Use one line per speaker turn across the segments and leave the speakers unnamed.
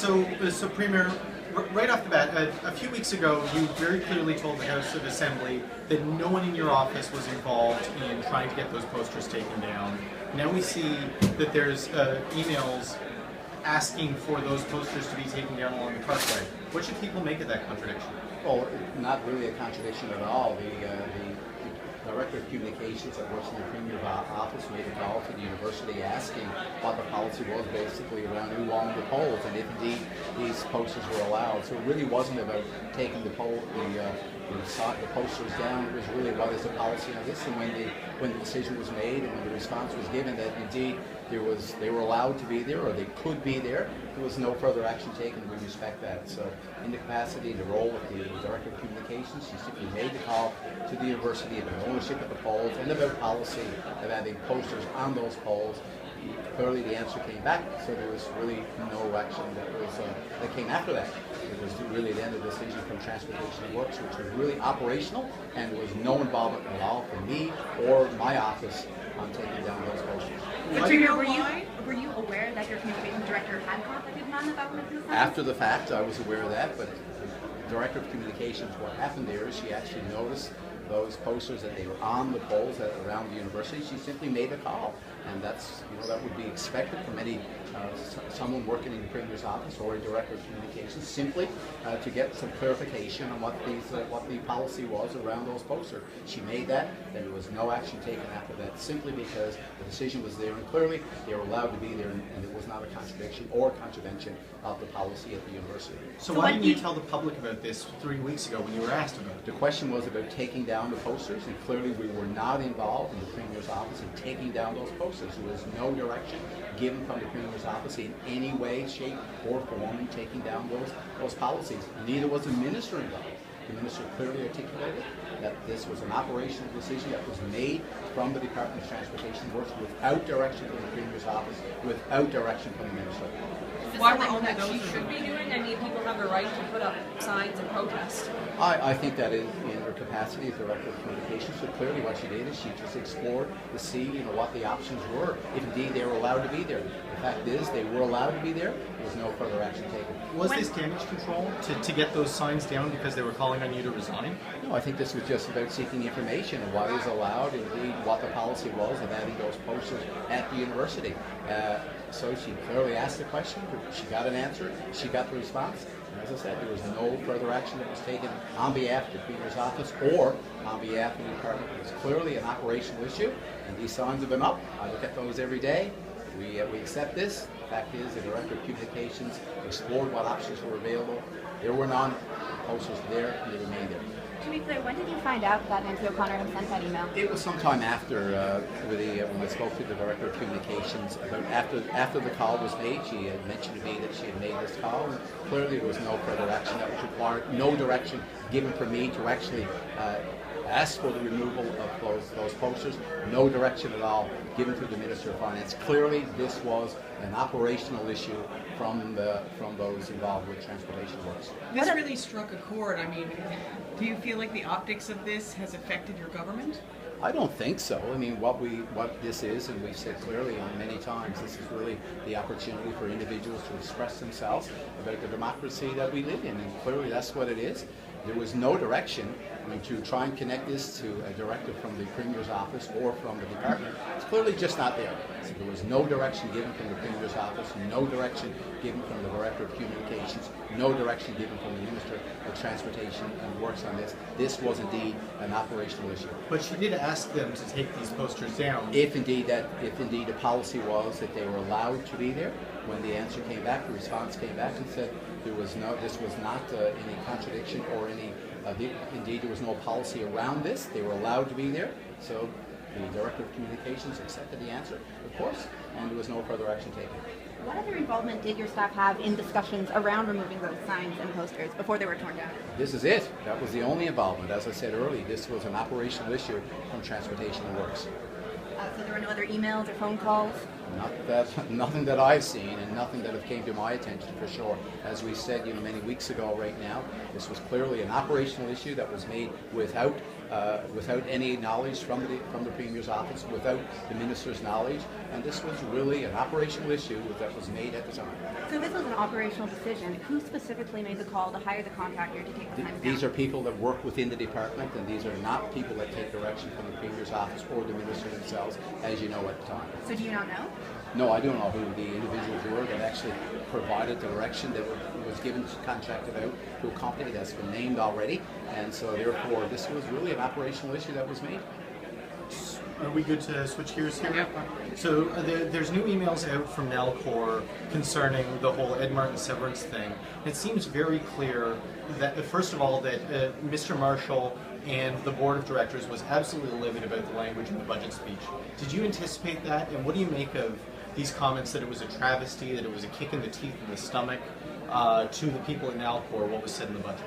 So Premier, right off the bat, a few weeks ago, you very clearly told the House of Assembly that no one in your office was involved in trying to get those posters taken down. Now we see that there's emails asking for those posters to be taken down along the Parkway. What should people make of that contradiction?
Well, not really a contradiction at all. The Director of Communications that works in the Premier's office made a call to the university asking what the policy was basically around who owned the poles and if indeed these posters were allowed. So it really wasn't about taking the posters down. It was really what is the policy on this, and when the decision was made and when the response was given that indeed they were allowed to be there or they could be there, there was no further action taken. We respect that. So in the capacity and the role of the Director of Communications, she simply made the call to the university about ownership of the poles and about policy of having posters on those poles. Clearly the answer came back, so there was really no action that came after that. It was really then the decision from Transportation and Works, which was really operational, and there was no involvement at all from me or my office on taking down those posters.
Were you aware that your communications director had contacted Nana about this?
After the fact, I was aware of that, but the Director of Communications, what happened there is she actually noticed those posters that they were on the poles around the university. She simply made a call, and that's that would be expected from any someone working in the Premier's office or a Director of Communications, simply to get some clarification on what the policy was around those posters. She made that, then there was no action taken after that, simply because the decision was there, and clearly they were allowed to be there, and it was not a contradiction or contravention of the policy at the university.
So why didn't you tell the public about this 3 weeks ago when you were asked about it?
The question was about taking down the posters, and clearly we were not involved in the Premier's office in taking down those posters. There was no direction given from the Premier's office in any way, shape, or form in taking down those policies. Neither was the Minister involved. The Minister clearly articulated that this was an operational decision that was made from the Department of Transportation Works without direction from the Premier's office, without direction from the Minister.
Why were only those she should be doing? I mean, people have the right to put up signs and protest.
I think that in her capacity as Director of Communications, so clearly what she did is she just explored to see what the options were, if indeed they were allowed to be there. The fact is they were allowed to be there. There was no further action taken.
Was this damage control to get those signs down because they were calling on you to resign?
No, I think this was just about seeking information on what is allowed, indeed what the policy was of having those posters at the university. So she clearly asked the question, she got an answer, she got the response, and as I said, there was no further action that was taken on behalf of the Premier's office or on behalf of the department. It was clearly an operational issue, and these signs have been up. I look at those every day. We accept this. The fact is the Director of Communications explored what options were available. There were none. The posters there, and they remain there.
To be clear, when did you find out that Nancy O'Connor had sent that email?
It was sometime after when I spoke to the Director of Communications. About after the call was made, she had mentioned to me that she had made this call, and clearly there was no further action that was required, no direction given for me to actually ask for the removal of those posters, no direction at all given to the Minister of Finance. Clearly this was an operational issue from those involved with Transportation Works.
This really struck a chord. I mean, do you feel like the optics of this has affected your government?
I don't think so. I mean, what this is, and we've said clearly on many times, this is really the opportunity for individuals to express themselves about the democracy that we live in, and clearly that's what it is. There was no direction. I mean, to try and connect this to a directive from the Premier's office or from the department, it's clearly just not there. So there was no direction given from the Premier's office, no direction given from the Director of Communications, no direction given from the Minister of Transportation and Works on this. This was indeed an operational issue.
But she did ask them to take these posters down.
If indeed the policy was that they were allowed to be there, when the answer came back, the response came back and said this was not any contradiction or any. Indeed, there was no policy around this. They were allowed to be there. So the Director of Communications accepted the answer, of course, and there was no further action taken.
What other involvement did your staff have in discussions around removing those signs and posters before they were torn down?
This is it. That was the only involvement. As I said earlier, this was an operational issue from Transportation and Works.
So there were no other emails or phone calls?
Nothing that I've seen, and nothing that have came to my attention for sure. As we said, many weeks ago, right now, this was clearly an operational issue that was made without any knowledge from the Premier's office, without the Minister's knowledge, and this was really an operational issue that was made at the time.
So this was an operational decision. Who specifically made the call to hire the contractor to take the signs down?
These are people that work within the department, and these are not people that take direction from the Premier's office or the Minister themselves, as you know at the time.
So do you not know?
No, I don't know who the individuals were that actually provided the direction that was given, contracted out to a company that's been named already, and so therefore this was really an operational issue that was made.
Are we good to switch gears here?
Yeah.
So there's new emails out from Nalcor concerning the whole Ed Martin severance thing. It seems very clear that, first of all, that Mr. Marshall and the board of directors was absolutely livid about the language in the budget speech. Did you anticipate that? And what do you make of these comments that it was a travesty, that it was a kick in the teeth and the stomach to the people in Nalcor, what was said in the budget?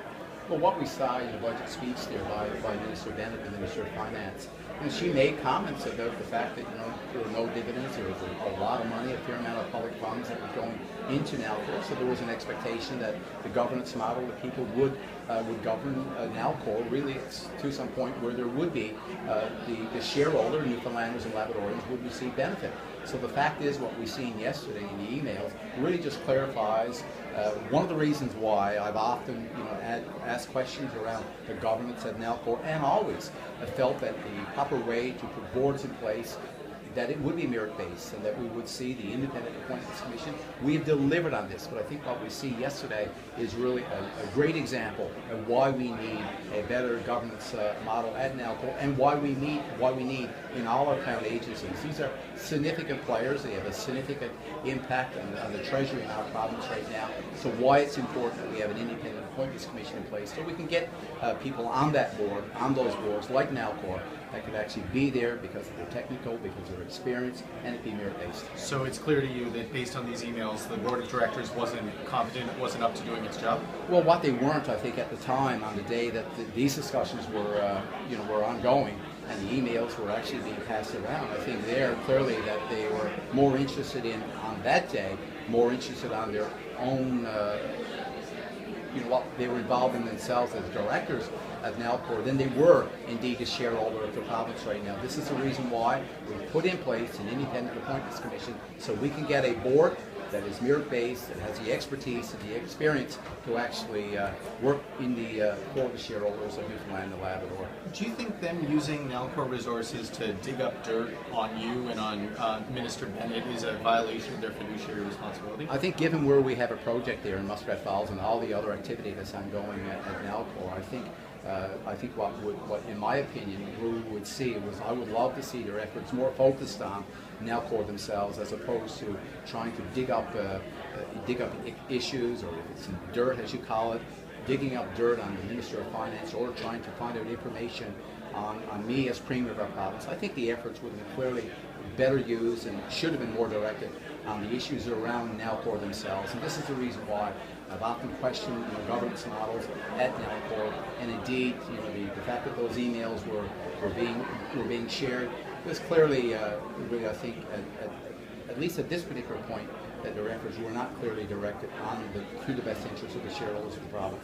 Well, what we saw in the budget speech there by Minister Bennett, the Minister of Finance, and she made comments about the fact that there were no dividends, there was a lot of money, a fair amount of public funds that were going into Nalcor, so there was an expectation that the governance model that people would govern Nalcor really to some point where there would be the shareholder, Newfoundlanders and Labradorians, would receive benefit. So the fact is, what we've seen yesterday in the emails really just clarifies one of the reasons why I've often asked questions around the governance at Nalcor, and always felt that the proper way to put boards in place, that it would be merit-based and that we would see the Independent Appointments Commission. We've delivered on this, but I think what we see yesterday is really a great example of why we need a better governance model at Nalcor, and why we need in all our county agencies. These are significant players. They have a significant impact on the Treasury in our province right now. So why it's important that we have an Independent Appointments Commission in place, so we can get people on that board, on those boards like Nalcor, that could actually be there because they're technical, because they're experienced, and it be merit-based.
So it's clear to you that based on these emails, the board of directors wasn't competent, it wasn't up to doing its job?
Well, what they weren't, I think, at the time, on the day that these discussions were ongoing, and the emails were actually being passed around, I think there clearly that they were more interested in, on that day, more interested on their own, what they were involved in themselves as directors at Nalcor than they were indeed a shareholder of the province right now. This is the reason why we put in place an Independent Appointments Commission, so we can get a board that is merit-based, that has the expertise and the experience to actually work in for the shareholders of Newfoundland and Labrador.
Do you think them using Nalcor resources to dig up dirt on you and on Minister Bennett is a violation of their fiduciary responsibility?
I think given where we have a project there in Muskrat Falls and all the other activity that's ongoing at Nalcor, I think what in my opinion we would see was, I would love to see their efforts more focused on Nalcor themselves, as opposed to trying to dig up issues, or if it's some dirt, as you call it, digging up dirt on the Minister of Finance, or trying to find out information on me as Premier of our province. I think the efforts would have been clearly better used and should have been more directed on the issues around Nalcor themselves. And this is the reason why I've often questioned governance models at Nalcor, and indeed, the fact that those emails were being shared was clearly, really, I think, at least at this particular point, that their efforts were not clearly directed to the best interests of the shareholders of the province.